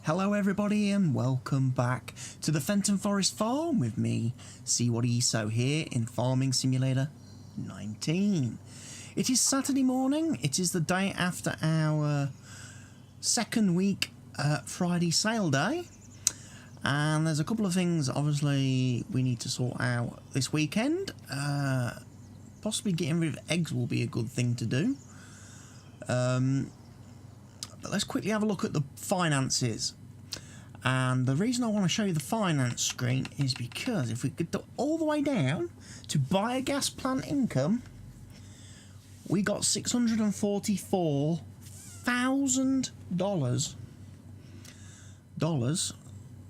Hello everybody and welcome back to the Fenton Forest Farm with me, CWATTYESO, here in Farming Simulator 19. It is Saturday morning, it is the day after our second week Friday sale day, and there's a couple of things obviously we need to sort out this weekend. Possibly getting rid of eggs will be a good thing to do. But let's quickly have a look at the finances. And the reason I want to show you the finance screen is because if we could go all the way down to biogas plant income, we got $644,000.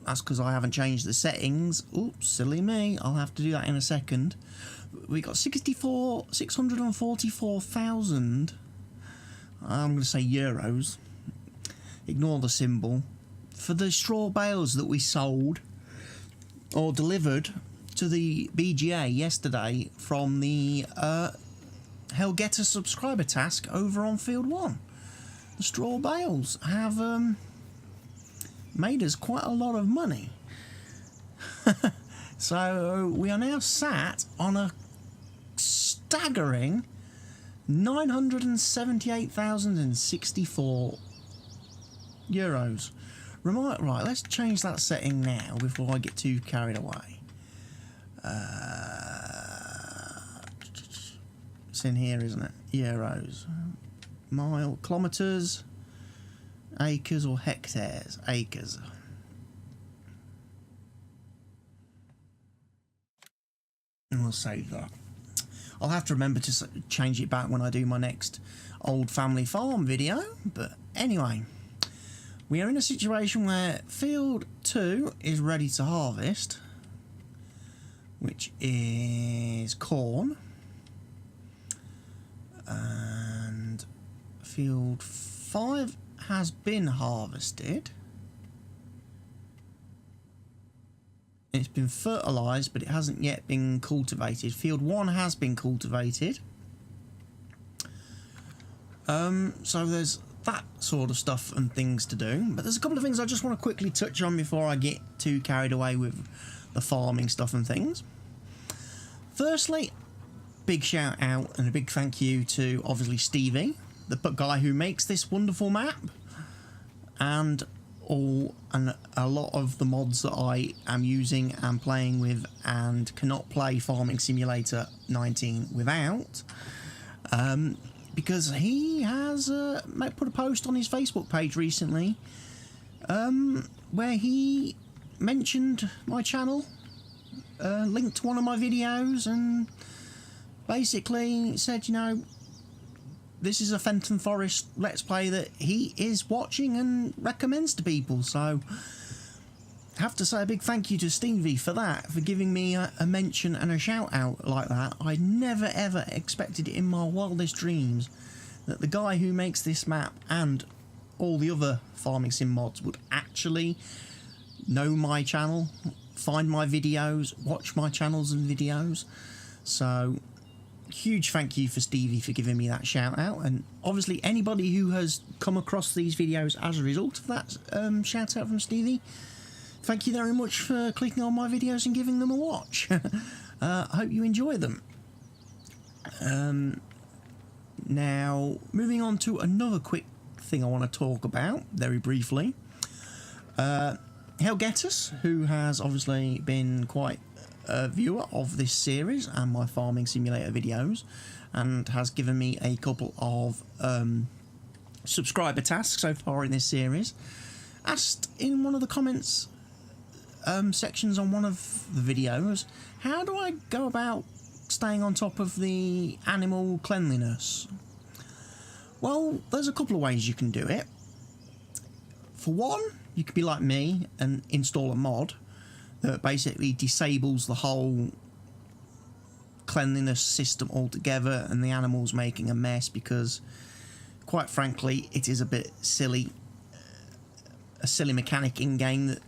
That's because I haven't changed the settings. Oops, silly me. I'll have to do that in a second. We got 644,000. I'm going to say euros. Ignore the symbol. For the straw bales that we sold or delivered to the BGA yesterday from the Get a subscriber task over on Field 1. The straw bales have made us quite a lot of money. So we are now sat on a staggering 978,064 euros. Right, let's change that setting now before I get too carried away. It's in here, isn't it? Euros. Kilometres, acres or hectares? Acres. And we'll save that. I'll have to remember to change it back when I do my next old family farm video, but anyway. We are in a situation where Field 2 is ready to harvest, which is corn, and Field 5 has been harvested. It's been fertilised, but it hasn't yet been cultivated. Field 1 has been cultivated. So there's that sort of stuff and things to do, but there's a couple of things I just want to quickly touch on before I get too carried away with the farming stuff and things. Firstly, big shout out and a big thank you to obviously Stevie, the guy who makes this wonderful map, and a lot of the mods that I am using and playing with and cannot play Farming Simulator 19 without. Because he has put a post on his Facebook page recently where he mentioned my channel, linked to one of my videos, and basically said, you know, this is a Fenton Forest Let's Play that he is watching and recommends to people. So I have to say a big thank you to Stevie for that, for giving me a mention and a shout out like that. I never ever expected it in my wildest dreams that the guy who makes this map and all the other farming sim mods would actually know my channel, find my videos, watch my channels and videos. So huge thank you for Stevie for giving me that shout out, and obviously anybody who has come across these videos as a result of that shout out from Stevie, thank you very much for clicking on my videos and giving them a watch. I hope you enjoy them. Now, moving on to another quick thing I want to talk about very briefly. Get us, who has obviously been quite a viewer of this series and my Farming Simulator videos, and has given me a couple of subscriber tasks so far in this series, asked in one of the comments sections on one of the videos, how do I go about staying on top of the animal cleanliness? Well, there's a couple of ways you can do it. For one, you could be like me and install a mod that basically disables the whole cleanliness system altogether and the animals making a mess, because quite frankly it is a bit silly, a silly mechanic in game that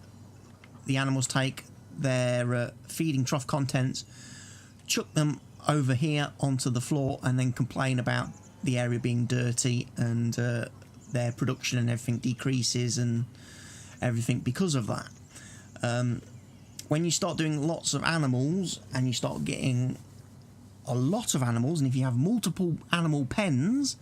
the animals take their feeding trough contents, chuck them over here onto the floor, and then complain about the area being dirty and their production and everything decreases, and everything because of that. When you start doing lots of animals and you start getting a lot of animals, and if you have multiple animal pens,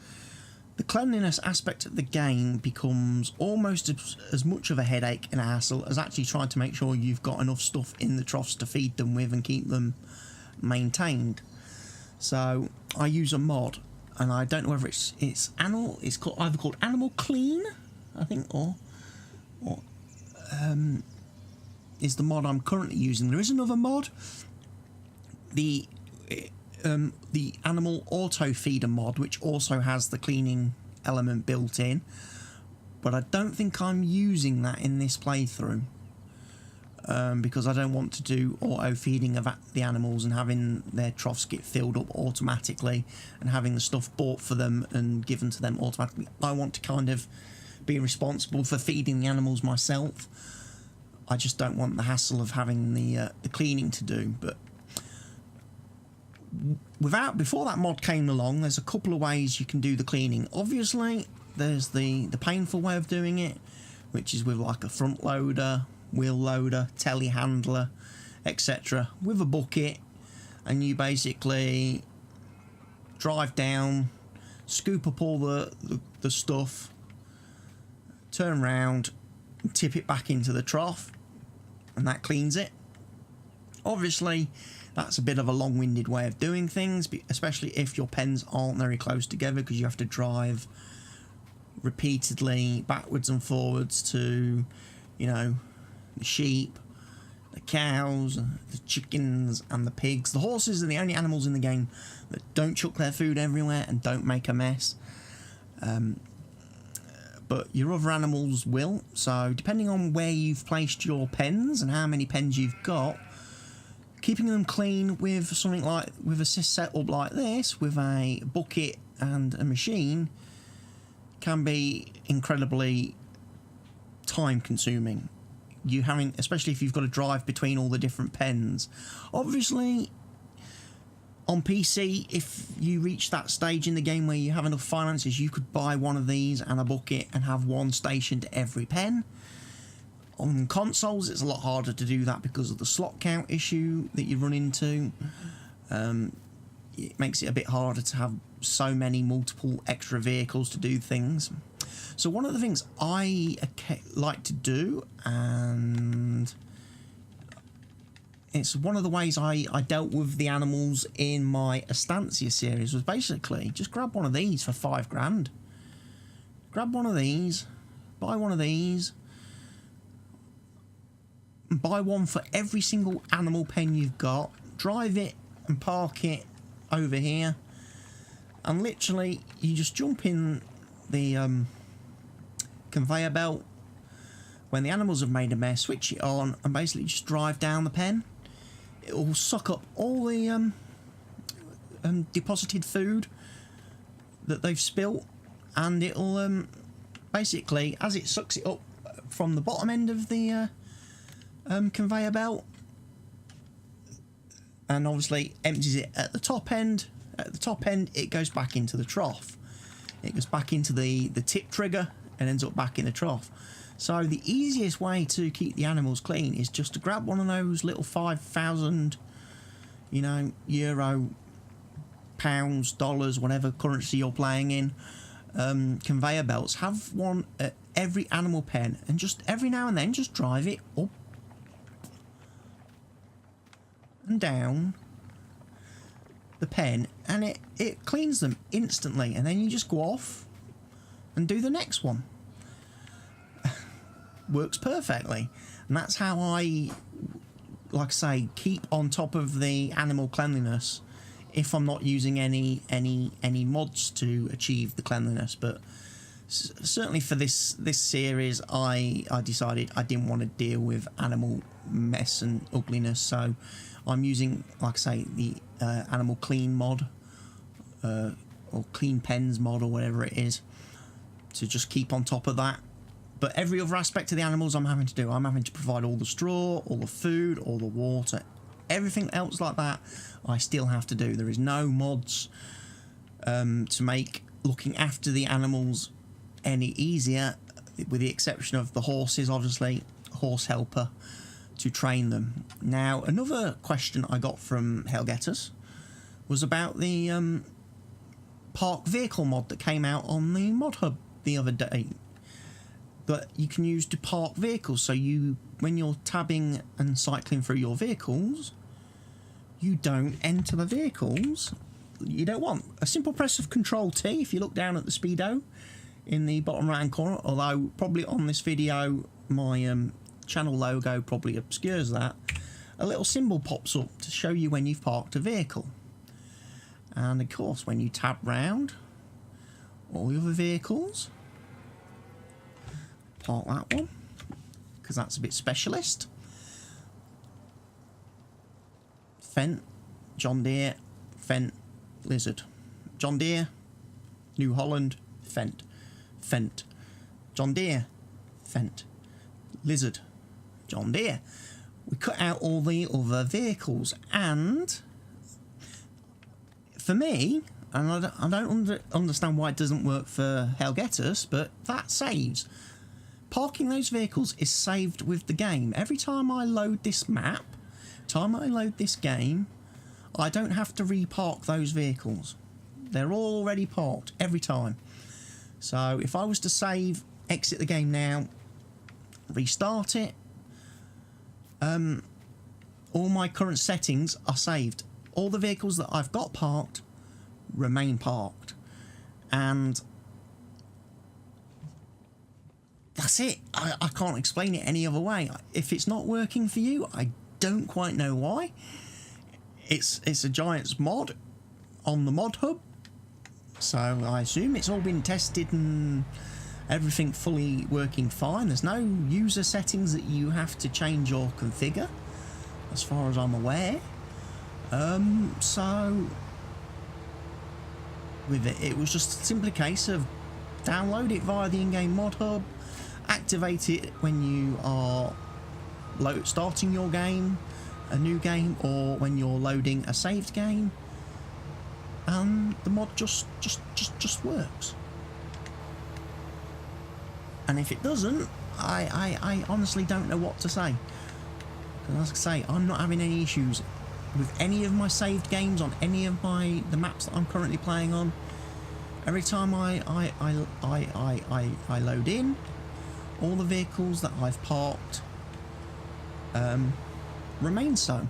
the cleanliness aspect of the game becomes almost as much of a headache and a hassle as actually trying to make sure you've got enough stuff in the troughs to feed them with and keep them maintained. So I use a mod, and I don't know whether it's either called Animal Clean, I think, or is the mod I'm currently using. There is another mod, the Animal Auto Feeder mod, which also has the cleaning element built in, but I don't think I'm using that in this playthrough, because I don't want to do auto feeding of the animals and having their troughs get filled up automatically and having the stuff bought for them and given to them automatically. I want to kind of be responsible for feeding the animals myself. I just don't want the hassle of having the cleaning to do. But before that mod came along, there's a couple of ways you can do the cleaning. Obviously, there's the painful way of doing it, which is with like a front loader, wheel loader, telehandler, etc., with a bucket, and you basically drive down, scoop up all the stuff, turn around, and tip it back into the trough, and that cleans it. Obviously, that's a bit of a long-winded way of doing things, especially if your pens aren't very close together, because you have to drive repeatedly backwards and forwards to, you know, the sheep, the cows, the chickens and the pigs. The horses are the only animals in the game that don't chuck their food everywhere and don't make a mess. But your other animals will. So depending on where you've placed your pens and how many pens you've got, keeping them clean with something like, with a setup like this, with a bucket and a machine, can be incredibly time consuming. Especially if you've got to drive between all the different pens. Obviously, on PC, if you reach that stage in the game where you have enough finances, you could buy one of these and a bucket and have one stationed to every pen. On consoles, it's a lot harder to do that because of the slot count issue that you run into. It makes it a bit harder to have so many multiple extra vehicles to do things. So one of the things I like to do, and it's one of the ways I dealt with the animals in my Estancia series, was basically just grab one of these for £5 grand. Grab one of these, buy one of these, and buy one for every single animal pen you've got, drive it and park it over here, and literally you just jump in the conveyor belt when the animals have made a mess, switch it on, and basically just drive down the pen. It will suck up all the deposited food that they've spilt, and it'll basically, as it sucks it up from the bottom end of the conveyor belt, and obviously empties it at the top end. At the top end, it goes back into the trough. It goes back into the tip trigger and ends up back in the trough. So the easiest way to keep the animals clean is just to grab one of those little 5,000, you know, euro, pounds, dollars, whatever currency you're playing in, conveyor belts. Have one at every animal pen, and just every now and then just drive it up and down the pen, and it cleans them instantly, and then you just go off and do the next one. Works perfectly. And that's how I, like I say, keep on top of the animal cleanliness if I'm not using any mods to achieve the cleanliness. But certainly for this series, I decided I didn't want to deal with animal mess and ugliness, so I'm using, like I say, the Animal Clean mod, or Clean Pens mod, or whatever it is, to just keep on top of that. But every other aspect of the animals I'm having to provide all the straw, all the food, all the water, everything else like that, I still have to do. There is no mods to make looking after the animals any easier. with the exception of the horses, obviously, horse helper to train them. Now, another question I got from Hellgetters was about the park vehicle mod that came out on the mod hub the other day, that you can use to park vehicles. So you, when you're tabbing and cycling through your vehicles, you don't enter the vehicles you don't want. A simple press of Control T, if you look down at the speedo in the bottom right hand corner, although probably on this video my channel logo probably obscures that, a little symbol pops up to show you when you've parked a vehicle. And of course, when you tab round all the other vehicles, park that one, because that's a bit specialist. Fent, John Deere, Fent, Lizard. John Deere, New Holland, Fent. Fent. John Deere, Fent. Lizard. John Deere. We cut out all the other vehicles, and for me, and I don't understand why it doesn't work for Hellgetters, but that saves. Parking those vehicles is saved with the game. Every time I load this map, time I load this game, I don't have to repark those vehicles. They're all already parked every time. So if I was to save, exit the game now, restart it, all my current settings are saved. All the vehicles that I've got parked remain parked, and that's it. I can't explain it any other way. If it's not working for you, I don't quite know why. It's a Giants mod on the mod hub, so I assume it's all been tested and everything fully working fine. There's no user settings that you have to change or configure, as far as I'm aware. So with it was just simply a case of download it via the in-game mod hub, activate it when you are starting your game, a new game, or when you're loading a saved game, and the mod just works. And if it doesn't, I honestly don't know what to say. Because as I say, I'm not having any issues with any of my saved games on any of the maps that I'm currently playing on. Every time I load in, all the vehicles that I've parked remain so.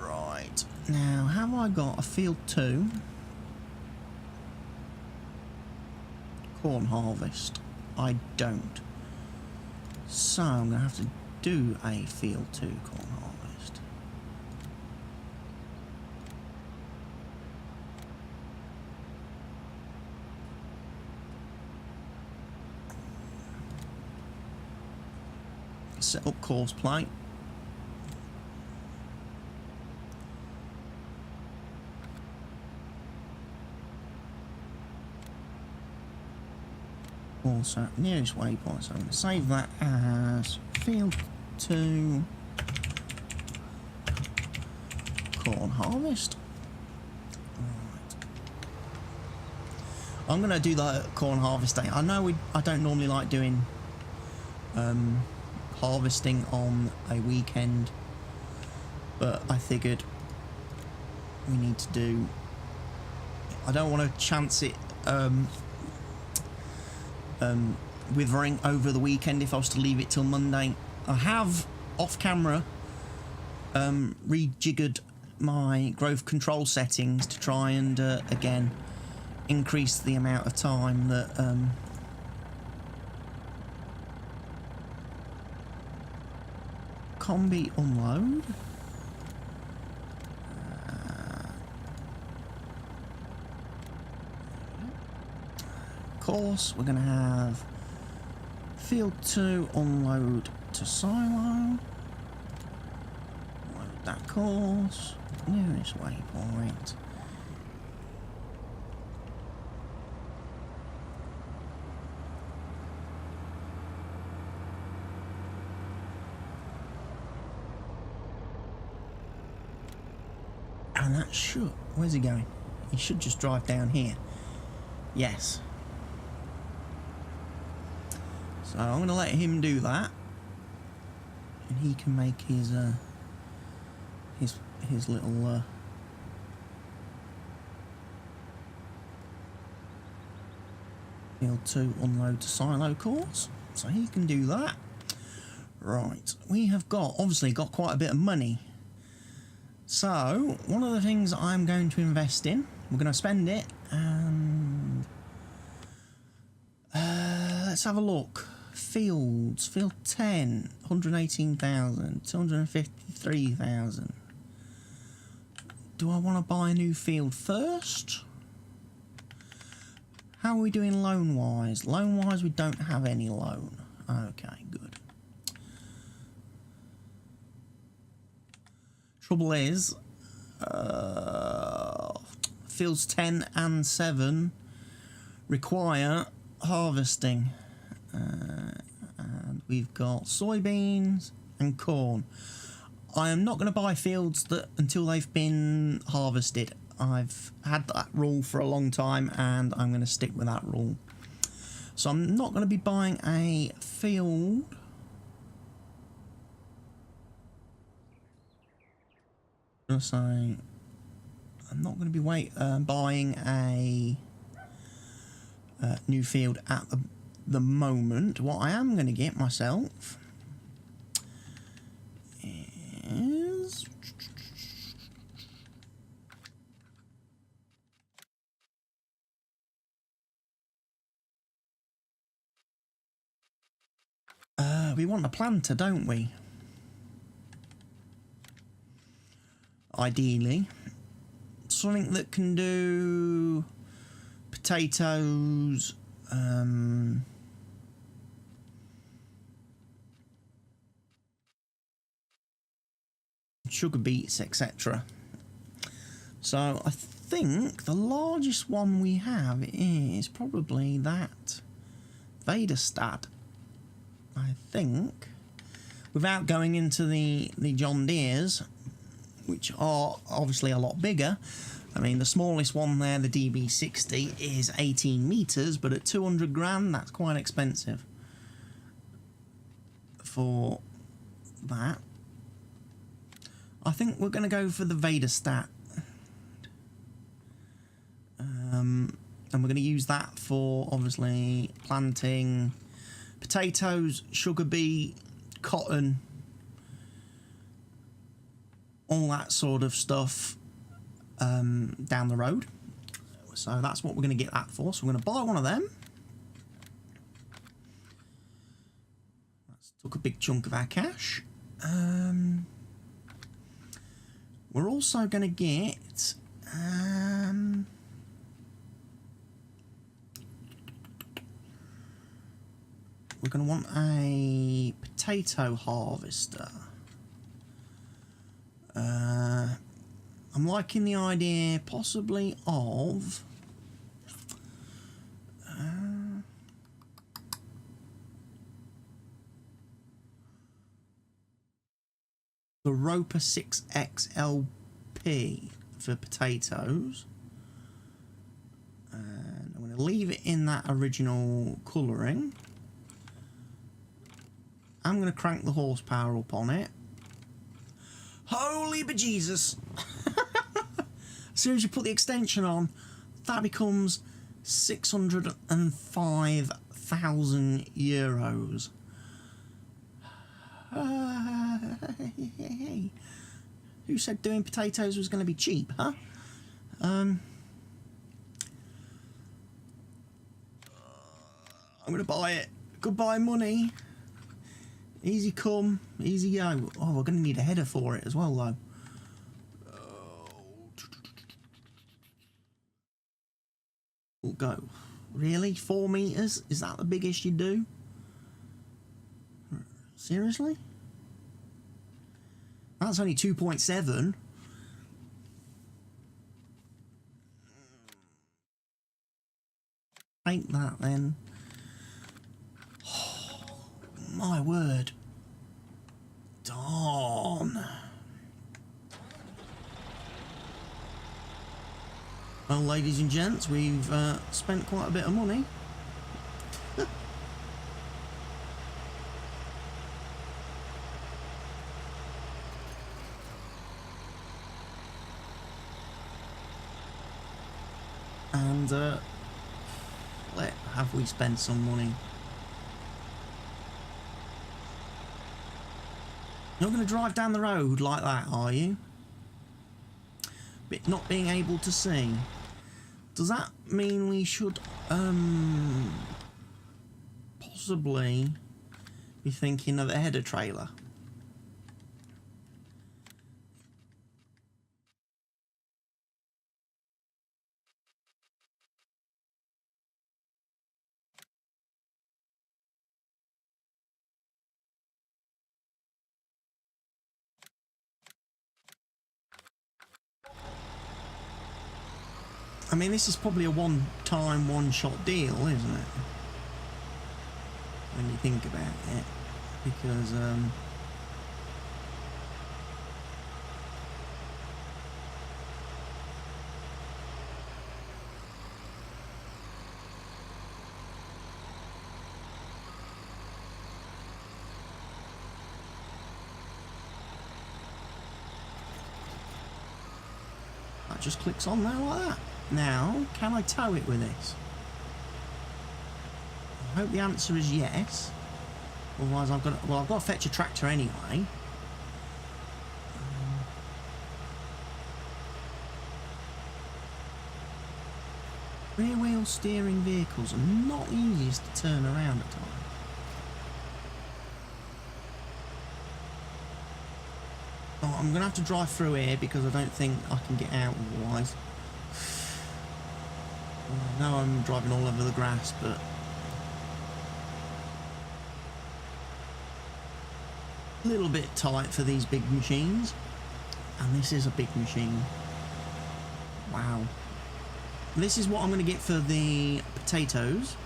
Right, now have I got a field 2 corn harvest? I don't. So I'm going to have to do a field 2 corn harvest. Set up course plate. Also nearest waypoint, so I'm going to save that as field 2 corn harvest. Right. I'm going to do the corn harvesting. I know I don't normally like doing harvesting on a weekend, but I figured we need to do. I don't want to chance it withering over the weekend if I was to leave it till Monday. I have off camera rejiggered my growth control settings to try and again increase the amount of time that combi unload. Course, we're going to have field 2 unload to silo. Load that course. Nearest waypoint. And that should. Where's he going? He should just drive down here. Yes. So I'm going to let him do that, and he can make his little field 2 unload to silo course. So he can do that. Right, we have obviously got quite a bit of money. So one of the things I'm going to invest in, we're going to spend it, and let's have a look. Fields, field 10, 118,000, 253,000. Do I want to buy a new field first? How are we doing loan-wise? Loan-wise, we don't have any loan. Okay, good. Trouble is, fields 10 and 7 require harvesting. And we've got soybeans and corn. I am not going to buy fields until they've been harvested. I've had that rule for a long time, and I'm going to stick with that rule. So I'm not going to be buying a field. I'm going to say I'm not going to be buying a new field at the moment. What I am going to get myself is we want a planter, don't we? Ideally, something that can do potatoes, sugar beets, etc. So I think the largest one we have is probably that Vaderstad. I think, without going into the John Deeres, which are obviously a lot bigger. I mean, the smallest one there, the DB60, is 18 metres, but at 200 grand, that's quite expensive for that. I think we're going to go for the Vaderstad. And we're going to use that for, obviously, planting potatoes, sugar beet, cotton, all that sort of stuff down the road. So that's what we're going to get that for. So we're going to buy one of them. That's took a big chunk of our cash. We're also going to get we're going to want a potato harvester. I'm liking the idea possibly of the Roper 6XLP for potatoes. And I'm going to leave it in that original colouring. I'm going to crank the horsepower up on it. Holy bejesus! As soon as you put the extension on, that becomes 605,000 euros. Who said doing potatoes was going to be cheap, huh? I'm going to buy it. Goodbye, money. Easy come, easy go. Oh, we're going to need a header for it as well, though. We'll go. Really? 4 meters? Is that the biggest you do? Seriously? That's only 2.7. Ain't that then? Oh, my word. Darn. Well, ladies and gents, we've spent quite a bit of money. And have we spent some money? You're not going to drive down the road like that, are you? But not being able to see. Does that mean we should possibly be thinking of a header trailer? I mean, this is probably a one-time, one-shot deal, isn't it? When you think about it. Because, that just clicks on there like that. Now, can I tow it with this? I hope the answer is yes. Otherwise, I've got to fetch a tractor anyway. Rear wheel steering vehicles are not the easiest to turn around at times. Oh, I'm going to have to drive through here because I don't think I can get out otherwise. I know I'm driving all over the grass, but a little bit tight for these big machines. And this is a big machine. Wow. This is what I'm going to get for the potatoes.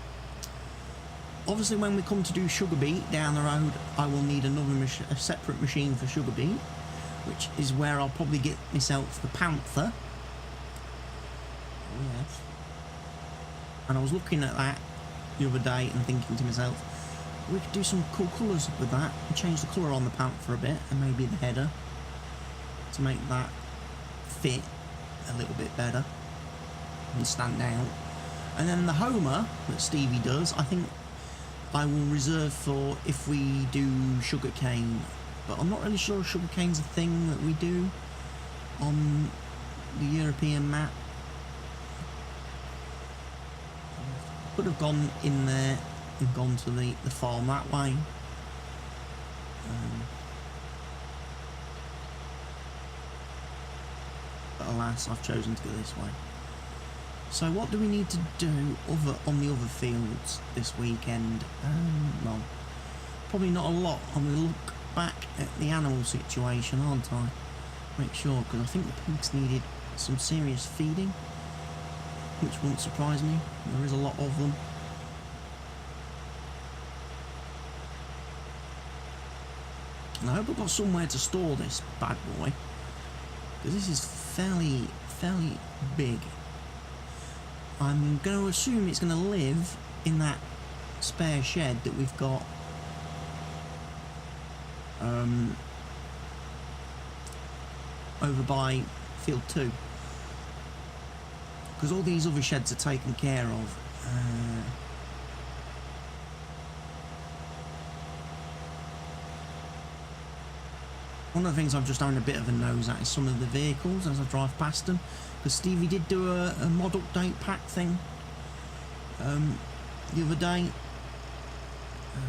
Obviously, when we come to do sugar beet down the road, I will need a separate machine for sugar beet, which is where I'll probably get myself the Panther. Oh, yes. And I was looking at that the other day and thinking to myself, we could do some cool colours with that and change the colour on the Panther a bit, and maybe the header to make that fit a little bit better and stand out. And then the Homer that Stevie does, I think I will reserve for if we do sugarcane. But I'm not really sure sugarcane's a thing that we do on the European map. Could have gone in there and gone to the farm that way. But alas, I've chosen to go this way. So what do we need to do on the other fields this weekend? Well, probably not a lot. I'm going to look back at the animal situation, aren't I? Make sure, because I think the pigs needed some serious feeding, which wouldn't surprise me. There is a lot of them. And I hope I've got somewhere to store this bad boy, because this is fairly big. I'm going to assume it's going to live in that spare shed that we've got over by field 2, because all these other sheds are taken care of. One of the things I'm just having a bit of a nose at is some of the vehicles as I drive past them, because Stevie did do a mod update pack thing the other day.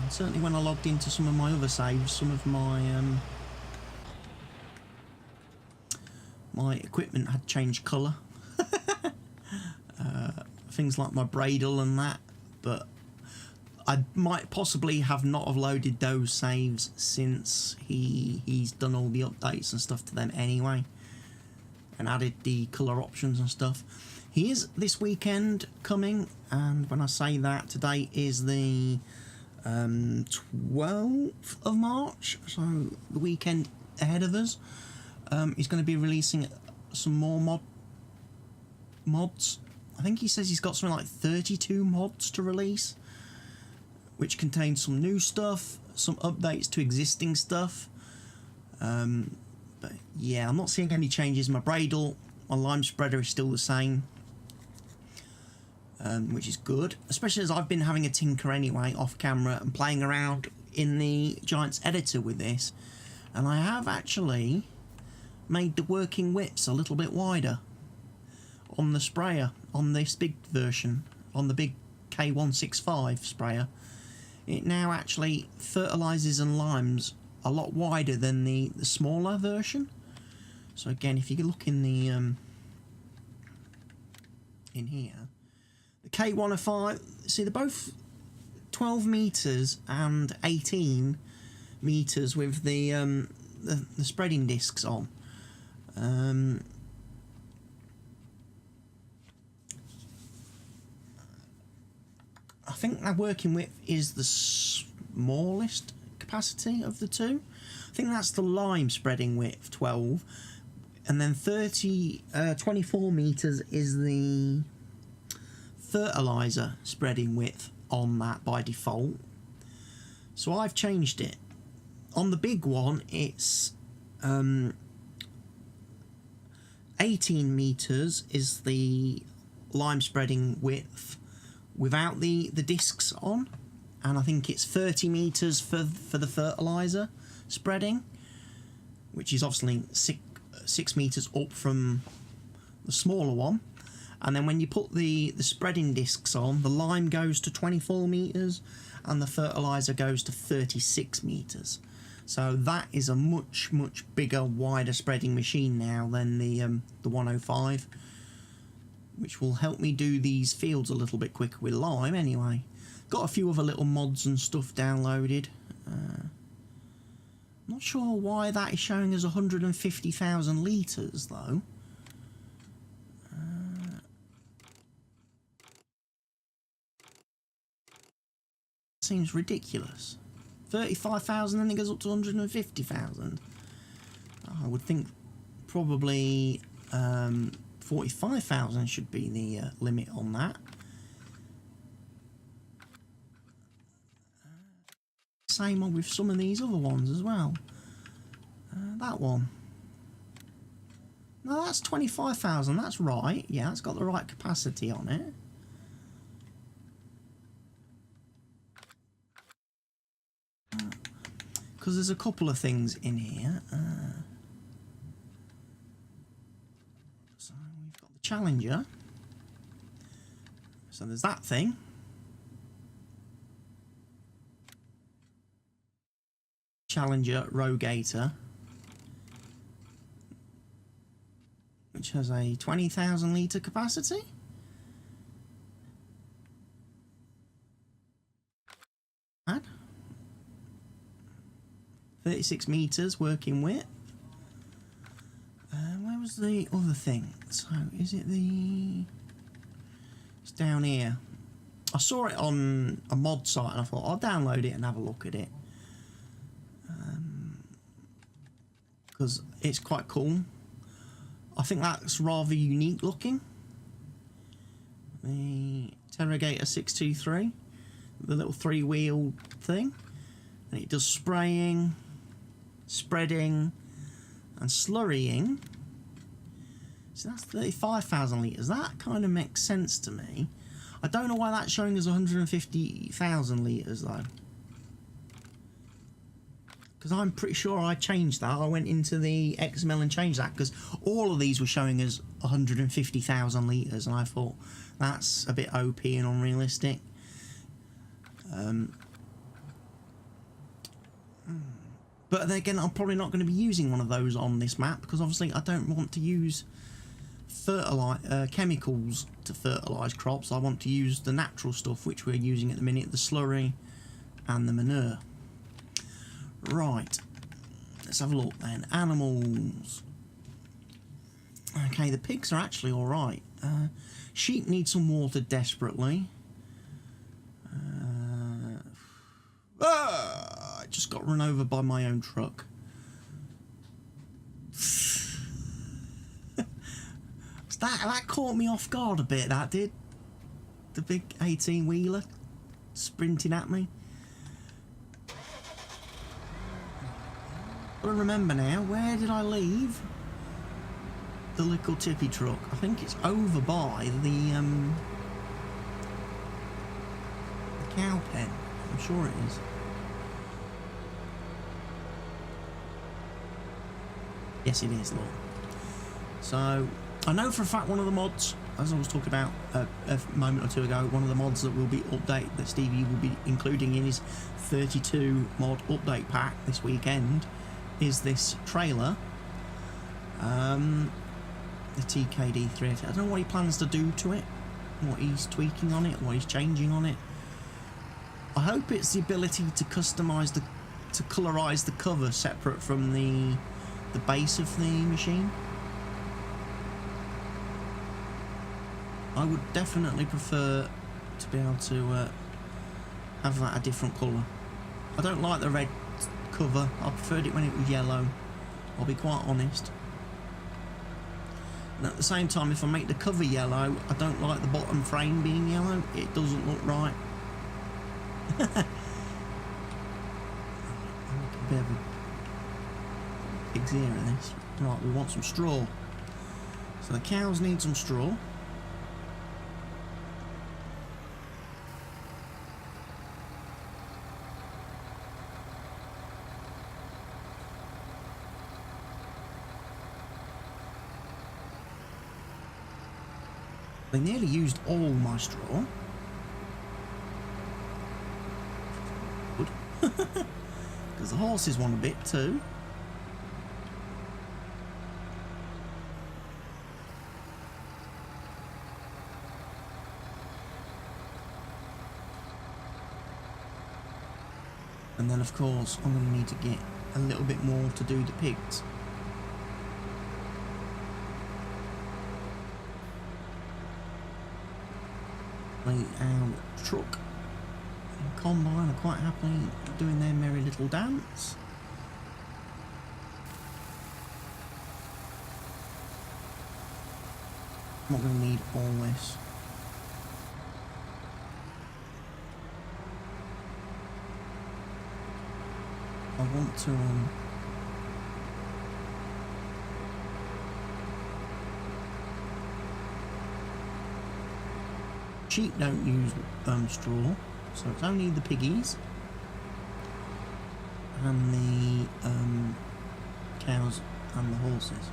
Certainly when I logged into some of my other saves, some of my my equipment had changed colour. Things like my bradle and that, but I might possibly have not have loaded those saves since he's done all the updates and stuff to them anyway, and added the colour options and stuff. He is this weekend coming, and when I say that, today is the 12th of March, so the weekend ahead of us. He's going to be releasing some more mods. I think he says he's got something like 32 mods to release, which contains some new stuff, some updates to existing stuff. But yeah, I'm not seeing any changes. My bradle, my lime spreader is still the same. which is good, especially as I've been having a tinker anyway off camera and playing around in the Giants editor with this, and I have actually made the working widths a little bit wider on the sprayer, on this big version, on the big K165 sprayer. It now actually fertilises and limes a lot wider than the smaller version. So again, if you look in the in here, the K105, see they're both 12 meters and 18 meters with the spreading discs on. I think that working width is the smallest capacity of the two. I think that's the lime spreading width, 12, and then 24 meters is the fertilizer spreading width on that by default. So I've changed it. On the big one, it's 18 meters is the lime spreading width without the discs on, and I think it's 30 meters for the fertilizer spreading, which is obviously 6 meters up from the smaller one. And then when you put the spreading discs on, the lime goes to 24 meters and the fertilizer goes to 36 meters. So that is a much bigger, wider spreading machine now than the 105, which will help me do these fields a little bit quicker with lime anyway. Got a few other little mods and stuff downloaded. Not sure why that is showing us 150,000 litres though. Seems ridiculous. 35,000 and it goes up to 150,000. I would think probably 45,000 should be the limit on that. Same on with some of these other ones as well. That one. No, that's 25,000. That's right. Yeah, it's got the right capacity on it. Because there's a couple of things in here. So we've got the Challenger. So there's that thing. Challenger Rogator, which has a 20,000 litre capacity. And 36 meters working width. Where was the other thing? So is it the? It's down here. I saw it on a mod site and I thought I'll download it and have a look at it. Because it's quite cool. I think that's rather unique looking. The Terragator 623, the little three-wheel thing, and it does spraying, spreading, and slurrying. So that's 35,000 litres. That kind of makes sense to me. I don't know why that's showing us 150,000 litres though. Because I'm pretty sure I changed that. I went into the XML and changed that because all of these were showing us 150,000 litres, and I thought that's a bit OP and unrealistic. But then again, I'm probably not going to be using one of those on this map because obviously I don't want to use chemicals to fertilise crops. I want to use the natural stuff which we're using at the minute, the slurry and the manure. Right, let's have a look then. Animals. Okay, the pigs are actually alright. Sheep need some water desperately. I just got run over by my own truck. That caught me off guard a bit, that did. The big 18-wheeler sprinting at me. I remember now, where did I leave the little tippy truck? I think it's over by the cow pen. I'm sure it is. Yes, it is, Lord. So, I know for a fact one of the mods, as I was talking about a moment or two ago, one of the mods that will be updated, that Stevie will be including in his 32 mod update pack this weekend, is this trailer. The TKD 3. I don't know what he plans to do to it, what he's tweaking on it, what he's changing on it. I hope it's the ability to customise to colorise the cover separate from the base of the machine. I would definitely prefer to be able to have that a different colour. I don't like the red cover. I preferred it when it was yellow. I'll be quite honest. And at the same time, if I make the cover yellow, I don't like the bottom frame being yellow. It doesn't look right. I'm a bit of a pig's ear at this. Right, we want some straw. So the cows need some straw. They nearly used all my straw. Good. Because the horses want a bit too. And then of course I'm going to need to get a little bit more to do the pigs. Our truck and combine are quite happily doing their merry little dance. I'm not going to need all this. I want to sheep don't use straw, so it's only the piggies and the cows and the horses.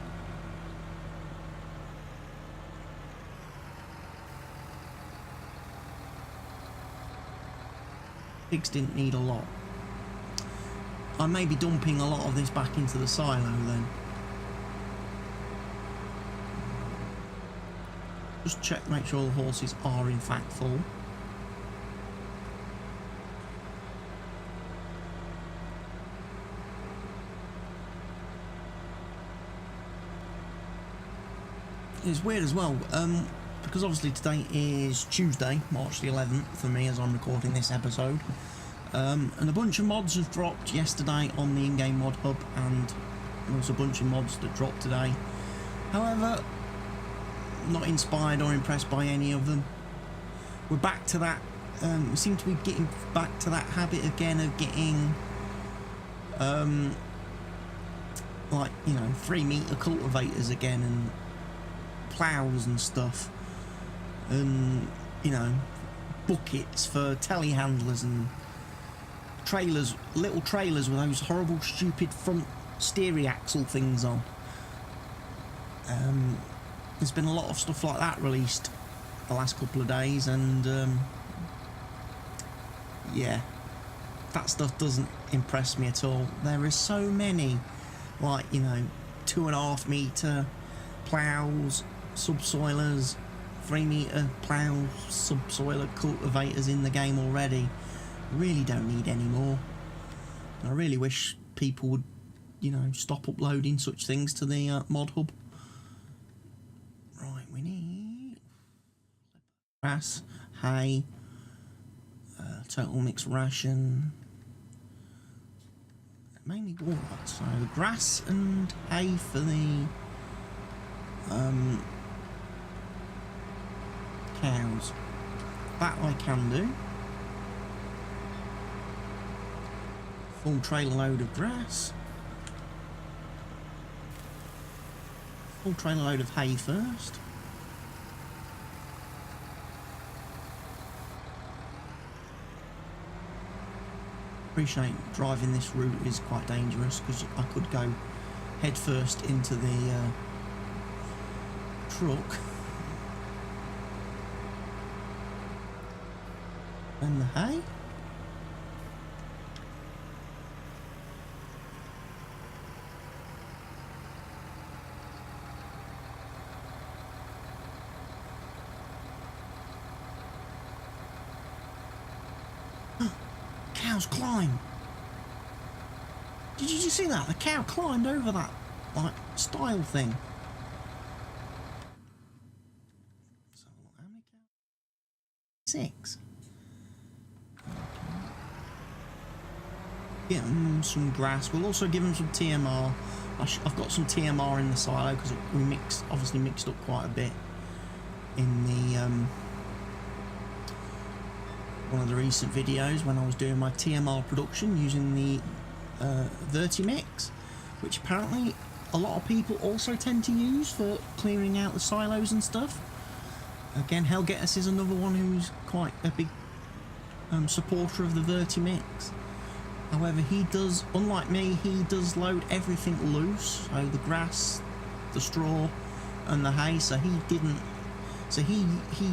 Pigs didn't need a lot. I may be dumping a lot of this back into the silo then. Just check, make sure the horses are in fact full. It's weird as well, because obviously today is Tuesday, March the 11th for me as I'm recording this episode. And a bunch of mods have dropped yesterday on the in-game mod hub, and there's a bunch of mods that dropped today. However, not inspired or impressed by any of them. We're back to that, we seem to be getting back to that habit again of getting like, you know, 3-metre cultivators again, and ploughs and stuff, and, you know, buckets for telehandlers and trailers, little trailers with those horrible stupid front steering axle things on. There's been a lot of stuff like that released the last couple of days, and yeah, that stuff doesn't impress me at all. There are so many, like, you know, 2.5-metre ploughs, subsoilers, 3-metre plough, subsoiler cultivators in the game already. Really don't need any more. I really wish people would, you know, stop uploading such things to the mod hub. Right, we need grass, hay, total mixed ration, mainly water. So grass and hay for the cows. That I can do. Full trailer load of grass. Full trailer load of hay first. Appreciate driving this route is quite dangerous because I could go head first into the truck. And the hay. Cows climb. Did you just see that? The cow climbed over that, like, stile thing. So, how many cows? 6. Give them some grass. We'll also give them some TMR. I've got some TMR in the silo because we obviously mixed up quite a bit in the one of the recent videos when I was doing my TMR production using the Vertimix, which apparently a lot of people also tend to use for clearing out the silos and stuff. Again, Hellgetus is another one who's quite a big supporter of the Vertimix. However, he does, unlike me, he does load everything loose, so the grass, the straw and the hay, so he didn't. So he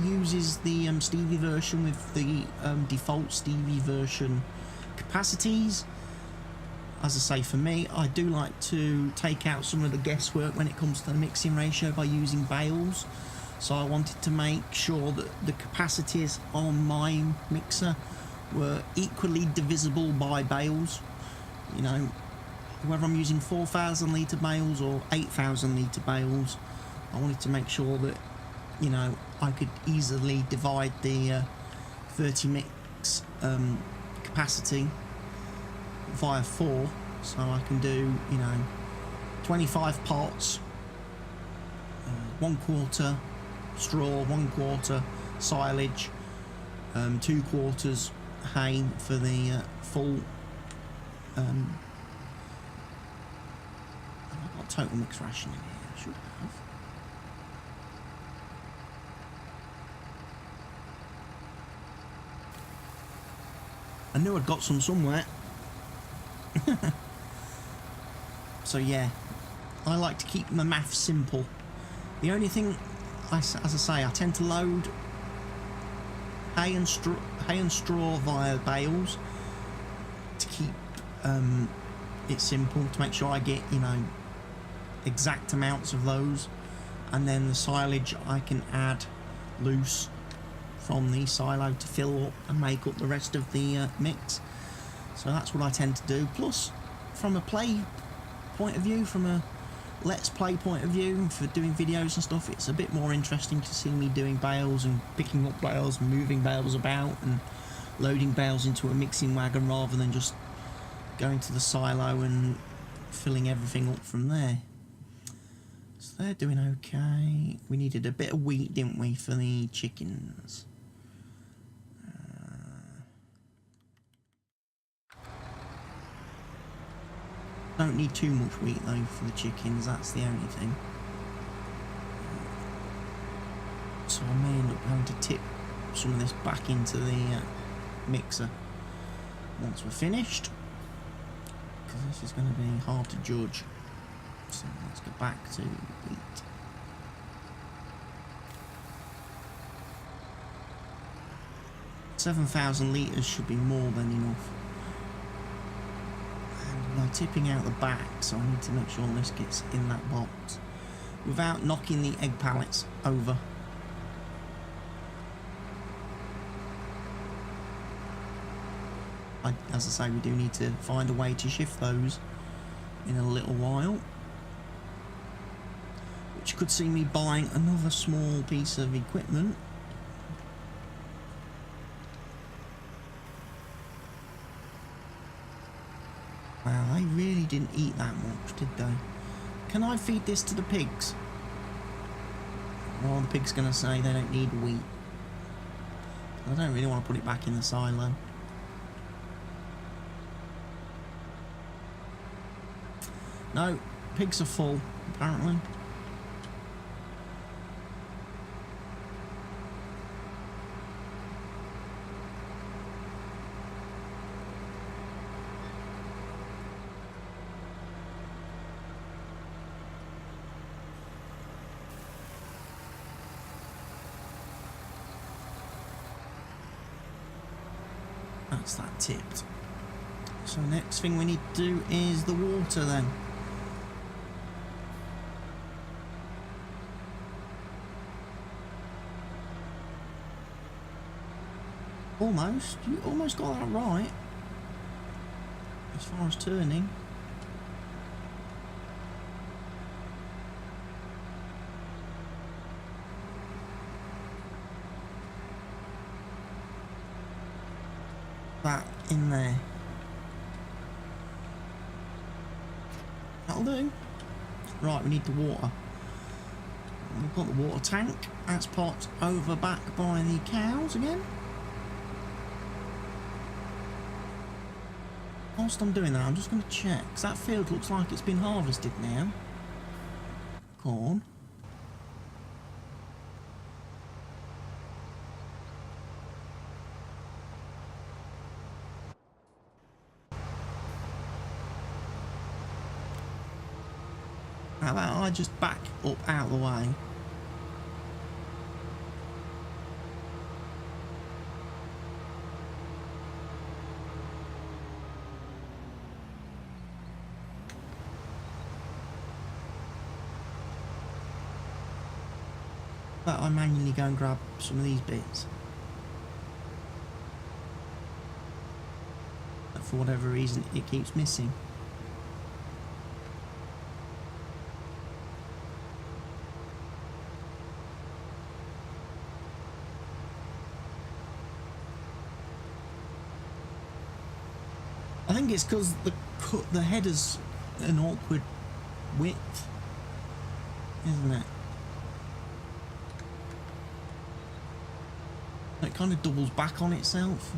uses the Stevie version with the default Stevie version capacities. As I say, for me, I do like to take out some of the guesswork when it comes to the mixing ratio by using bales. So I wanted to make sure that the capacities on my mixer were equally divisible by bales. You know, whether I'm using 4,000 litre bales or 8,000 litre bales, I wanted to make sure that, you know, I could easily divide the Vertimix capacity via 4, so I can do, you know, 25 pots, 1/4 straw, 1/4 silage, 2/4 hay for the full. Have I got total mix ration in here? I should have. I knew I'd got some somewhere. So yeah, I like to keep my maths simple. The only thing, as I say, I tend to load hay and straw via bales to keep it simple, to make sure I get, you know, exact amounts of those, and then the silage I can add loose from the silo to fill up and make up the rest of the mix. So that's what I tend to do. Plus, from a play point of view, from a let's play point of view, for doing videos and stuff, it's a bit more interesting to see me doing bales and picking up bales and moving bales about and loading bales into a mixing wagon rather than just going to the silo and filling everything up from there. So they're doing okay. We needed a bit of wheat, didn't we, for the chickens? Don't need too much wheat though for the chickens, that's the only thing. So I may end up having to tip some of this back into the mixer once we're finished, because this is going to be hard to judge. So let's go back to wheat. $7,000 litres should be more than enough. And I'm tipping out the back, so I need to make sure this gets in that box without knocking the egg pallets over. As I say, we do need to find a way to shift those in a little while, which could see me buying another small piece of equipment. Wow, they really didn't eat that much, did they? Can I feed this to the pigs? Well, the pig's going to say they don't need wheat. I don't really want to put it back in the silo. No, pigs are full, apparently. That's that tipped. So next thing we need to do is the water then. Almost. You almost got that right. As far as turning. That in there. That'll do. Right, we need the water. We've got the water tank. That's parked over back by the cows again. Whilst I'm doing that, I'm just going to check, because that field looks like it's been harvested now. Corn. How about I just back up out of the way? But I manually go and grab some of these bits. But for whatever reason it keeps missing. I think it's because the header's an awkward width, isn't it? It kind of doubles back on itself.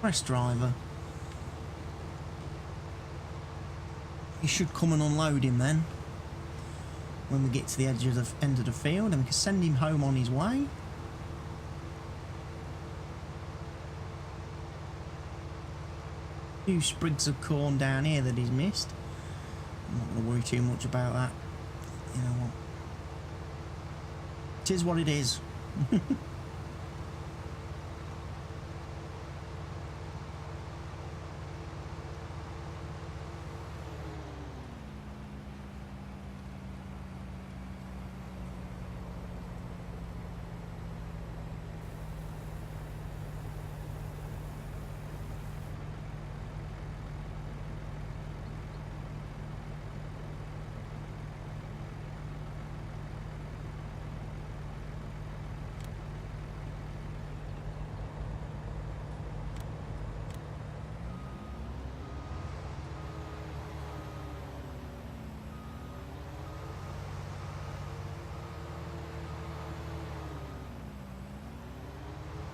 Press driver. He should come and unload him then when we get to the edge of the end of the field, and we can send him home on his way. Few sprigs of corn down here that he's missed. I'm not going to worry too much about that. You know what? It is what it is.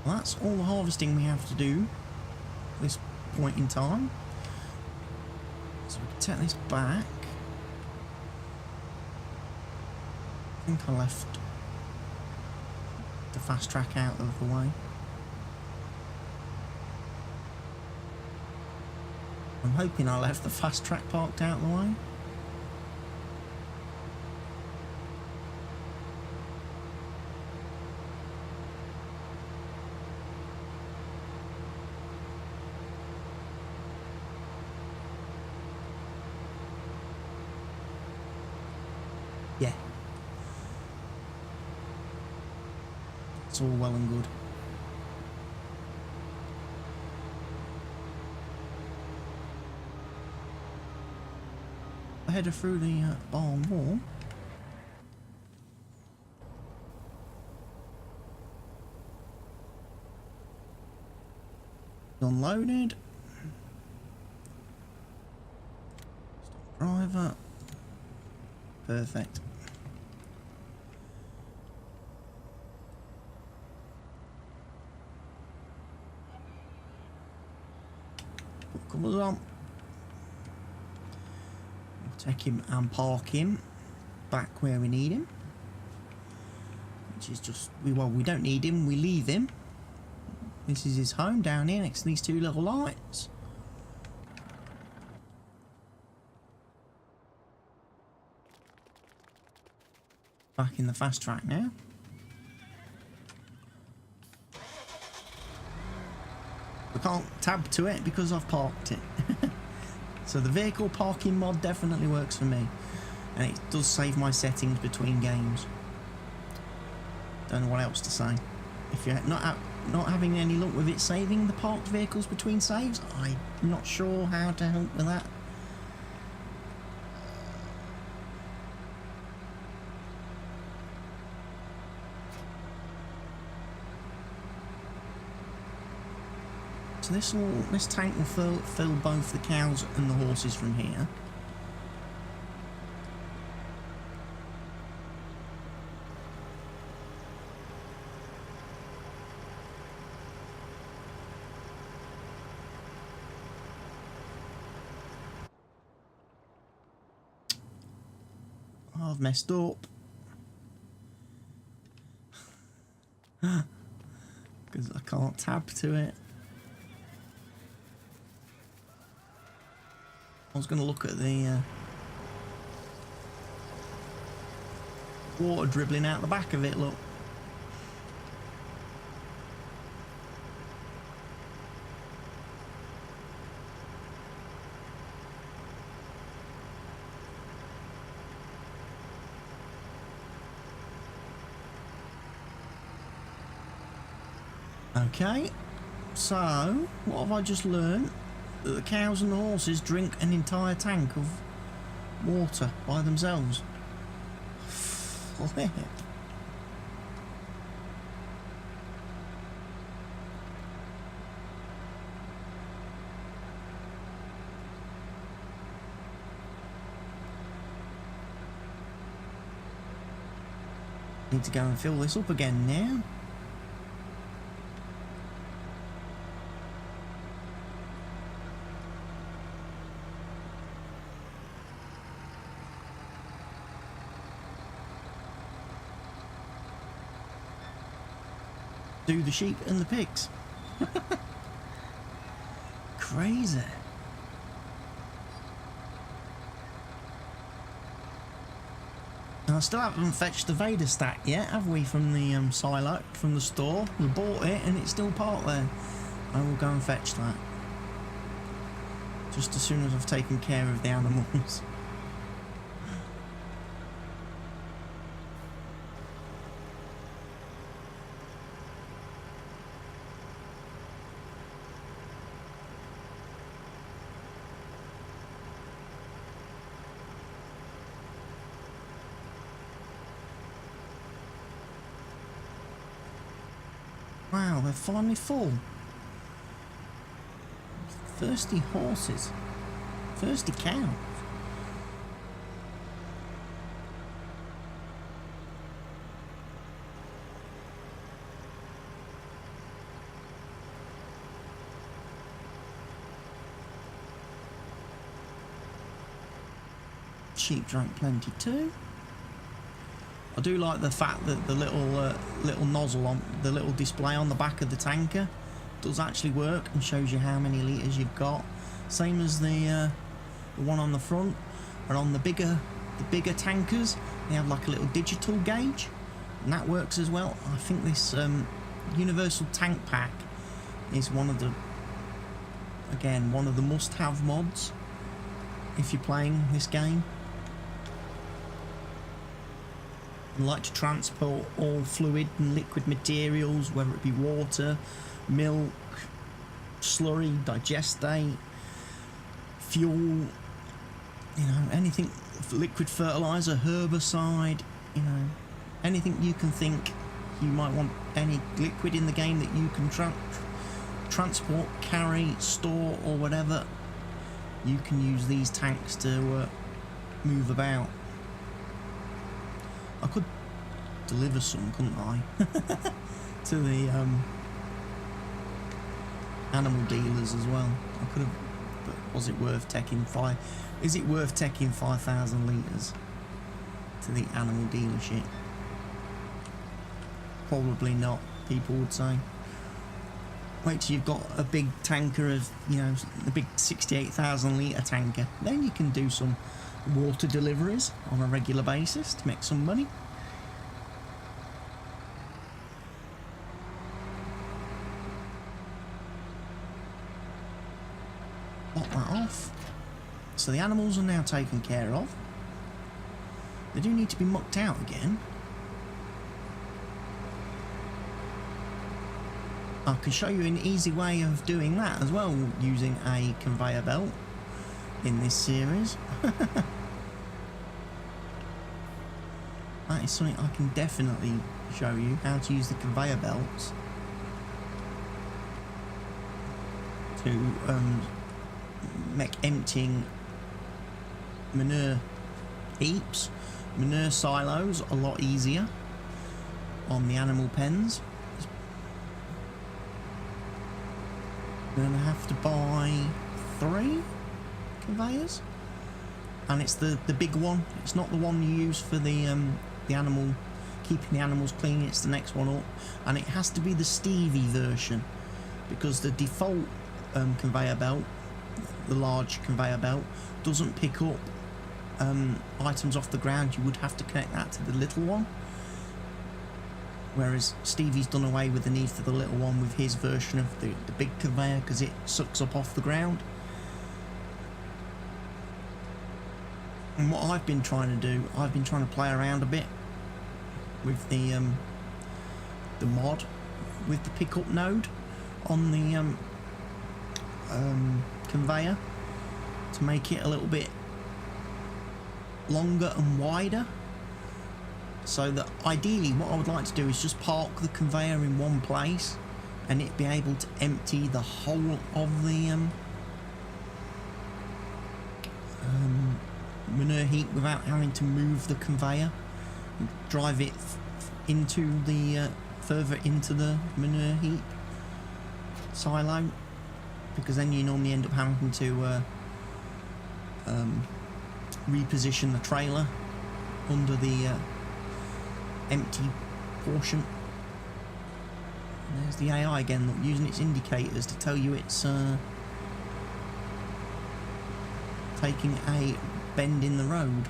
Well, that's all the harvesting we have to do at this point in time. So we can take this back. I think I left the fast track out of the way. I'm hoping I left the fast track parked out of the way. Yeah. It's all well and good. I headed through the barn wall. Unloaded. Stop driver. Perfect. Put covers on. We'll take him and park him back where we need him. Which is just, well, we don't need him, we leave him. This is his home down here next to these two little lights. Back in the fast track now. I can't tab to it because I've parked it. So the vehicle parking mod definitely works for me. And it does save my settings between games. Don't know what else to say. If you're not having any luck with it saving the parked vehicles between saves, I'm not sure how to help with that. So this tank will fill both the cows and the horses from here. I've messed up. Because I can't tab to it. I was going to look at the water dribbling out the back of it, look. Okay, so what have I just learned? That the cows and the horses drink an entire tank of water by themselves. Flip. Need to go and fill this up again now. Do the sheep and the pigs. Crazy. And I still haven't fetched the Vader stack yet, have we, from the silo, from the store? We bought it and it's still parked there. I will go and fetch that. Just as soon as I've taken care of the animals. Wow, they're finally full. Thirsty horses. Thirsty cows. Sheep drank plenty too. I do like the fact that the little nozzle on the little display on the back of the tanker does actually work and shows you how many litres you've got. Same as the one on the front. And on the bigger tankers, they have like a little digital gauge, and that works as well. I think this universal tank pack is one of the must-have mods if you're playing this game. And like to transport all fluid and liquid materials, whether it be water, milk, slurry, digestate, fuel, you know, anything, liquid fertilizer, herbicide, you know, anything you can think you might want, any liquid in the game that you can transport, carry, store or whatever, you can use these tanks to move about. I could deliver some, couldn't I? To the animal dealers as well. I could have, but was it worth taking is it worth taking 5,000 litres to the animal dealership? Probably not, people would say. Wait till you've got a big tanker of, you know, the big 68,000 litre tanker. Then you can do some water deliveries on a regular basis to make some money. Lock that off. So the animals are now taken care of. They do need to be mucked out again. I can show you an easy way of doing that as well, using a conveyor belt in this series. That is something I can definitely show you, how to use the conveyor belts to make emptying manure heaps, manure silos a lot easier on the animal pens. We're going to have to buy 3 conveyors, and it's the big one. It's not the one you use for the animal, keeping the animals clean. It's the next one up, and it has to be the Stevie version, because the default conveyor belt, the large conveyor belt, doesn't pick up items off the ground. You would have to connect that to the little one, whereas Stevie's done away with the need for the little one with his version of the big conveyor, because it sucks up off the ground. And what I've been trying to do, I've been trying to play around a bit with the mod with the pickup node on the conveyor to make it a little bit longer and wider, so that ideally what I would like to do is just park the conveyor in one place and it be able to empty the whole of the manure heap without having to move the conveyor, drive it into the further into the manure heap silo, because then you normally end up having to reposition the trailer under the empty portion. And there's the AI again, look, using its indicators to tell you it's taking a bend in the road.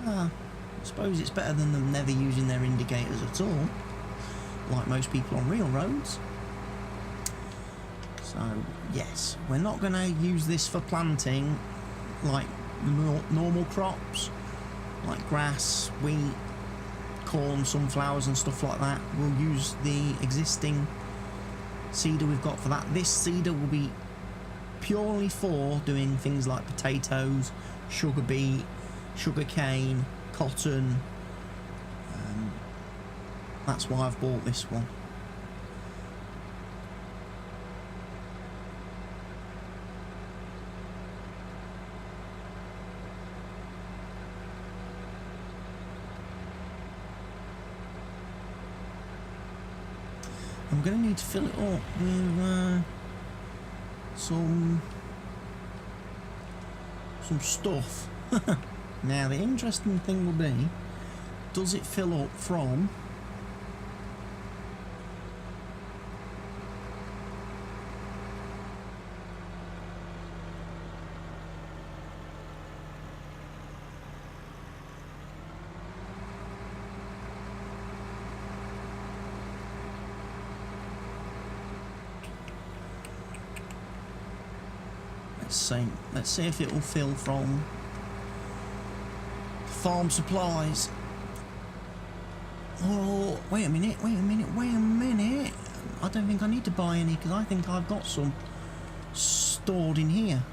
I suppose it's better than them never using their indicators at all, like most people on real roads. So yes, we're not going to use this for planting like normal crops like grass, wheat, corn, sunflowers and stuff like that. We'll use the existing seeder we've got for that. This seeder will be purely for doing things like potatoes, sugar beet, sugar cane, cotton. That's why I've bought this one. I'm going to need to fill it up with some stuff. Now the interesting thing will be, does it fill up from let's see if it will fill from farm supplies. Oh, wait a minute. I don't think I need to buy any, because I think I've got some stored in here.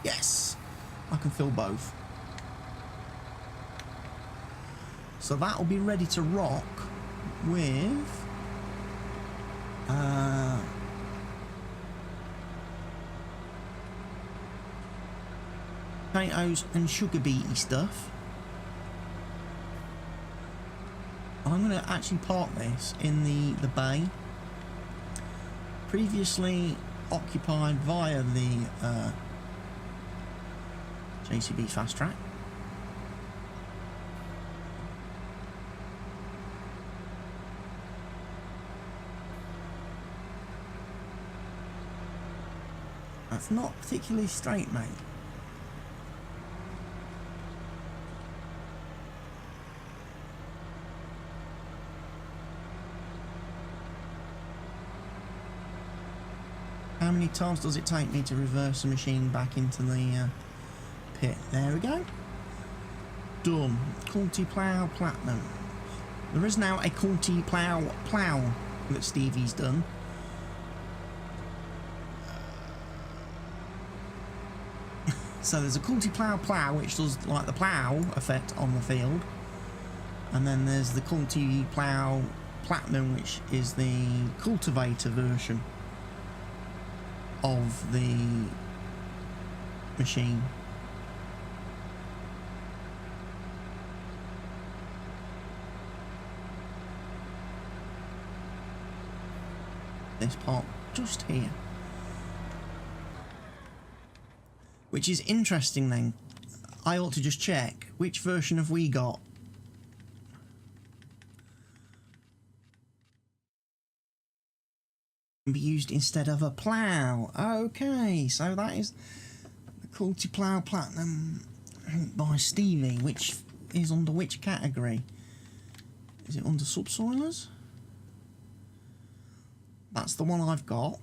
Yes, I can fill both. So that will be ready to rock with potatoes and sugar beety stuff. I'm going to actually park this in the bay. Previously occupied via the JCB fast track. That's not particularly straight, mate. How many times does it take me to reverse a machine back into the pit? There we go. Done. Culti Plough Platinum. There is now a Culti Plough that Stevie's done. So there's a Culti Plough which does like the plough effect on the field, and then there's the Culti Plough Platinum, which is the cultivator version of the machine. This part just here. Which is interesting then. I ought to just check which version have we got. Can be used instead of a plough. Okay, so that is the Culti Plough Platinum by Stevie, which is under which category? Is it under subsoilers? That's the one I've got.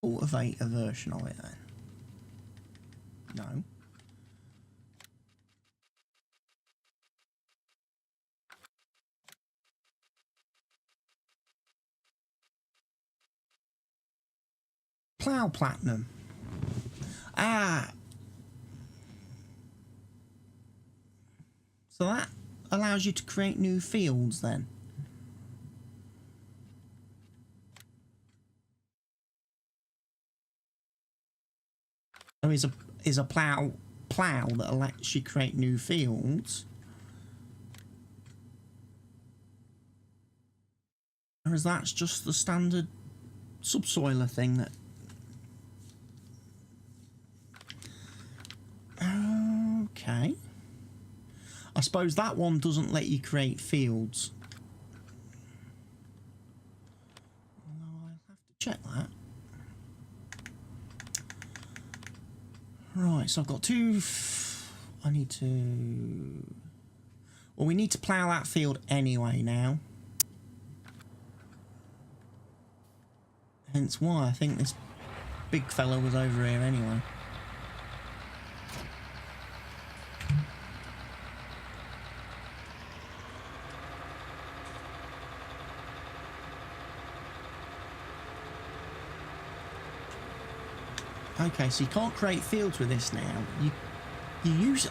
Cultivator version of it then. No. Plough Platinum. Ah. So that allows you to create new fields then. There is a plough that lets you create new fields. Whereas that's just the standard subsoiler thing that... Okay. I suppose that one doesn't let you create fields. Although I'll have to check that. Right, so I've got two... I need to... Well, we need to plough that field anyway now. Hence why I think this big fella was over here anyway. Okay, so you can't create fields with this now.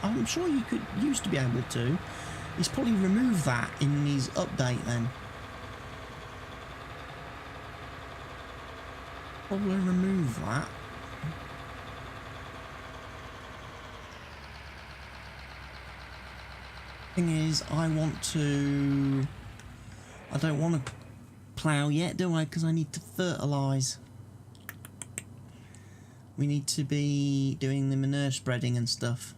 I'm sure you used to be able to. He's probably removed that in his update then. Probably remove that. Thing is, I don't want to plough yet, do I? Because I need to fertilise. We need to be doing the manure spreading and stuff.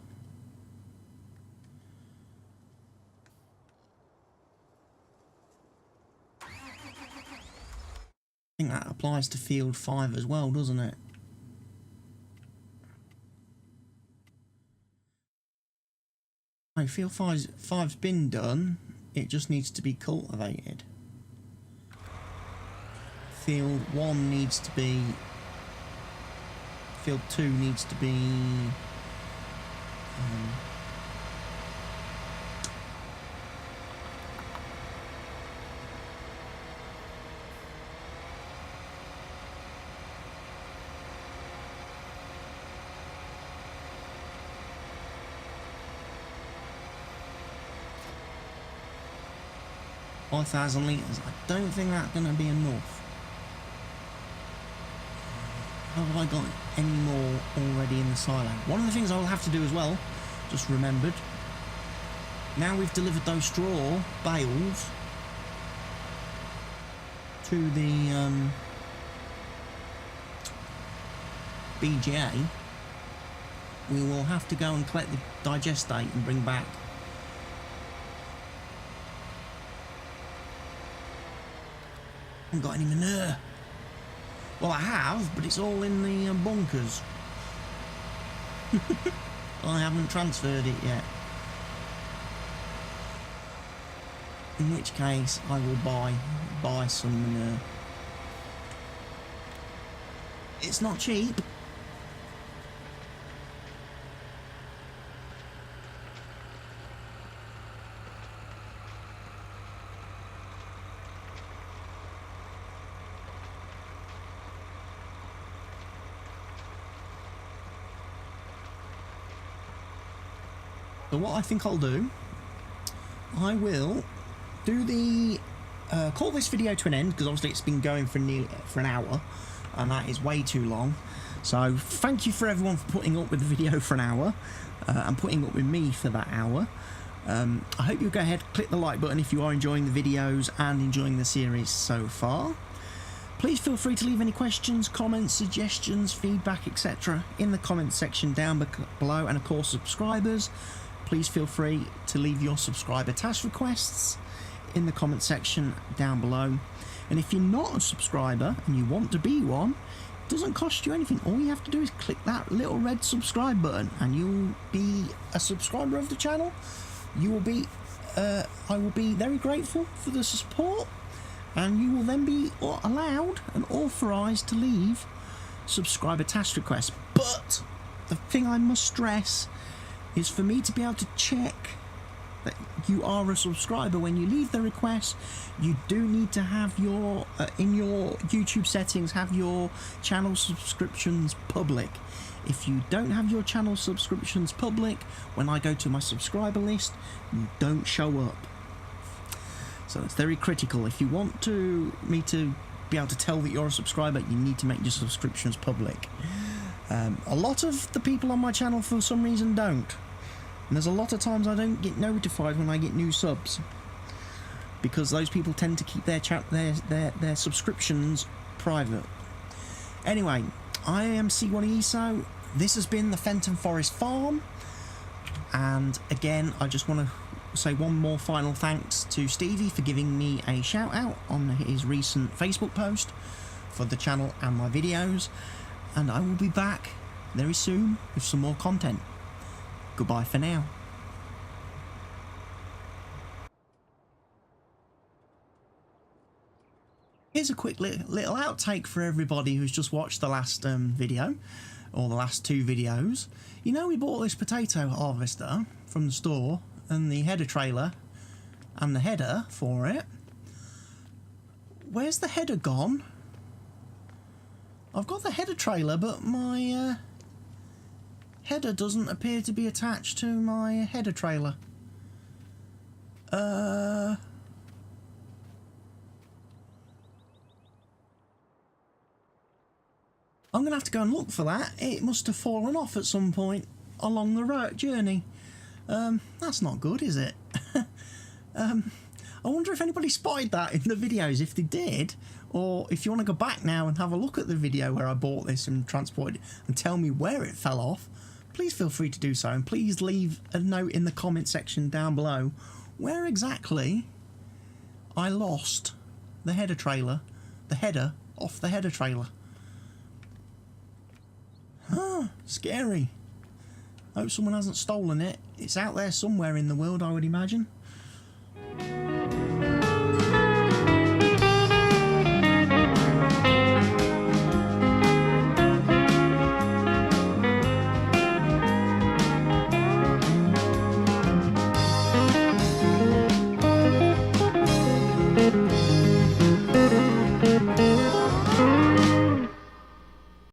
I think that applies to field 5 as well, doesn't it? No, field 5's been done. It just needs to be cultivated. Field 1 needs to be... Field 2 needs to be... $5,000 litres. I don't think that's going to be enough. Have I got any more already in the silo? One of the things I'll have to do as well, just remembered. Now we've delivered those straw bales to the BGA, we will have to go and collect the digestate and bring back. I haven't got any manure. Well, I have, but it's all in the bunkers. I haven't transferred it yet. In which case, I will buy some manure. It's not cheap. So what I think I'll do, I will do the call this video to an end, because obviously it's been going for an hour, and that is way too long. So thank you for everyone for putting up with the video for an hour, and putting up with me for that hour. I hope you'll go ahead, click the like button if you are enjoying the videos and enjoying the series so far. Please feel free to leave any questions, comments, suggestions, feedback, etc. in the comments section down below, and of course subscribers, please feel free to leave your subscriber task requests in the comment section down below. And if you're not a subscriber and you want to be one, it doesn't cost you anything. All you have to do is click that little red subscribe button and you'll be a subscriber of the channel. You will be I will be very grateful for the support, and you will then be allowed and authorized to leave subscriber task requests. But the thing I must stress is, for me to be able to check that you are a subscriber when you leave the request, you do need to have your in your YouTube settings, have your channel subscriptions public. If you don't have your channel subscriptions public, when I go to my subscriber list, you don't show up. So it's very critical. If you want me to be able to tell that you're a subscriber, you need to make your subscriptions public. A lot of the people on my channel for some reason don't, and there's a lot of times I don't get notified when I get new subs, because those people tend to keep their subscriptions private. Anyway, I am CWATTYESO. This has been the Fenton Forest Farm, and again I just want to say one more final thanks to Stevie for giving me a shout out on his recent Facebook post for the channel and my videos. And I will be back very soon with some more content. Goodbye for now. Here's a quick little outtake for everybody who's just watched the last video, or the last two videos. You know, we bought this potato harvester from the store, and the header trailer and the header for it. Where's the header gone? I've got the header trailer, but my header doesn't appear to be attached to my header trailer. I'm going to have to go and look for that. It must have fallen off at some point along the journey. That's not good, is it? I wonder if anybody spotted that in the videos. If they did, or if you want to go back now and have a look at the video where I bought this and transported it and tell me where it fell off, please feel free to do so, and please leave a note in the comment section down below where exactly I lost the header trailer, the header off the header trailer. Huh, scary. Hope someone hasn't stolen it. It's out there somewhere in the world, I would imagine.